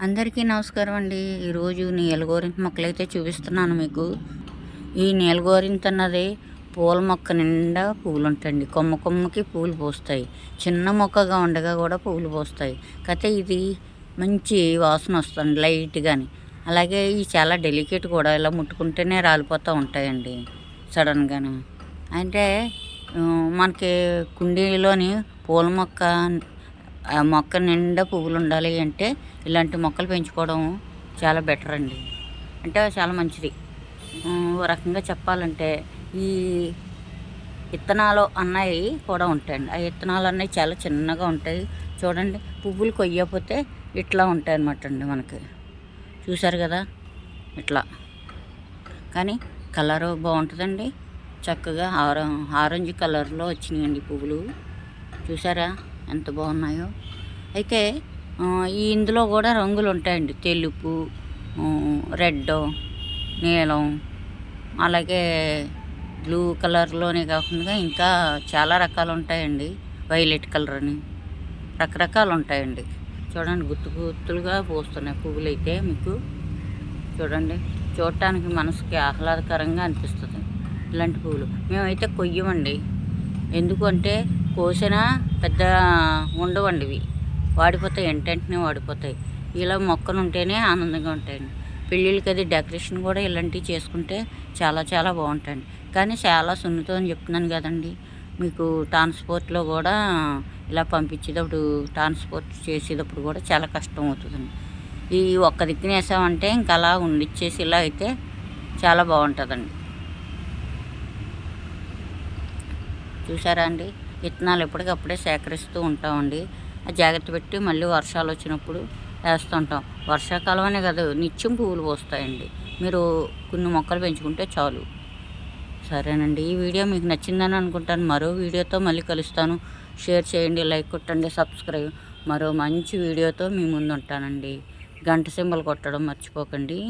అందరికీ నమస్కారం అండి. ఈరోజు నీలగోరింత మొక్కలైతే చూపిస్తున్నాను మీకు. ఈ నీలగోరింత అన్నది పూల మొక్క నిండా పువ్వులు ఉంటాయండి. కొమ్మ కొమ్మకి పూలు పూస్తాయి. చిన్న మొక్కగా ఉండగా కూడా పువ్వులు పూస్తాయి. కాకపోతే ఇది మంచి వాసన వస్తుంది లైట్గాని. అలాగే ఇవి చాలా డెలికేట్ కూడా, ఇలా ముట్టుకుంటేనే రాలిపోతూ ఉంటాయండి సడన్గాను. అంటే మనకి కుండీలోని పూల మొక్క, ఆ మొక్క నిండా పువ్వులు ఉండాలి అంటే ఇలాంటి మొక్కలు పెంచుకోవడం చాలా బెటర్ అండి. అంటే చాలా మంచిది. ఓ రకంగా చెప్పాలంటే ఈ విత్తనాలు అన్నవి కూడా ఉంటాయండి. ఆ విత్తనాలు అన్నవి చాలా చిన్నగా ఉంటాయి. చూడండి, పువ్వులు కొయ్యకపోతే ఇట్లా ఉంటాయి అన్నమాట అండి. మనకి చూసారు కదా, ఇట్లా. కానీ కలరు బాగుంటుందండి. చక్కగా ఆరెంజ్ కలర్లో వచ్చినాయండి పువ్వులు. చూసారా ఎంత బాగున్నాయో. అయితే ఇందులో కూడా రంగులు ఉంటాయండి. తెలుపు, రెడ్, నీలం, అలాగే బ్లూ కలర్లోనే కాకుండా ఇంకా చాలా రకాలు ఉంటాయండి. వైలెట్ కలర్ అని రకరకాలు ఉంటాయండి. చూడండి, గుత్తు గుత్తులుగా పూస్తున్నాయి పువ్వులు అయితే మీకు. చూడండి, చూడటానికి మనసుకి ఆహ్లాదకరంగా అనిపిస్తుంది ఇలాంటి పువ్వులు. మేమైతే కొయ్యమండి. ఎందుకంటే కోసినా పెద్ద ఉండవండి, ఇవి వాడిపోతాయి, వెంటనే వాడిపోతాయి. ఇలా మొక్కలు ఉంటేనే ఆనందంగా ఉంటాయండి. పెళ్ళిళ్ళకి అది డెకరేషన్ కూడా ఇలాంటివి చేసుకుంటే చాలా చాలా బాగుంటాయండి. కానీ చాలా సున్నితం అని చెప్తున్నాను కదండి మీకు. ట్రాన్స్పోర్ట్లో కూడా ఇలా పంపించేటప్పుడు, ట్రాన్స్పోర్ట్ చేసేటప్పుడు కూడా చాలా కష్టం అవుతుందండి. ఈ ఒక్క దిక్కున వేసామంటే ఇంకా అలా ఉండిచ్చేసి ఇలా అయితే చాలా బాగుంటుందండి. చూసారా అండి, విత్తనాలు ఎప్పటికప్పుడే సేకరిస్తూ ఉంటామండి. జాగ్రత్త పెట్టి మళ్ళీ వర్షాలు వచ్చినప్పుడు వేస్తుంటాం. వర్షాకాలం అనే కాదు, నిత్యం పువ్వులు పోస్తాయండి. మీరు కొన్ని మొక్కలు పెంచుకుంటే చాలు. సరేనండి, ఈ వీడియో మీకు నచ్చిందని అనుకుంటాను. మరో వీడియోతో మళ్ళీ కలుస్తాను. షేర్ చేయండి, లైక్ కొట్టండి, సబ్స్క్రైబ్. మరో మంచి వీడియోతో మీ ముందు ఉంటానండి. గంట సింబల్ కొట్టడం మర్చిపోకండి.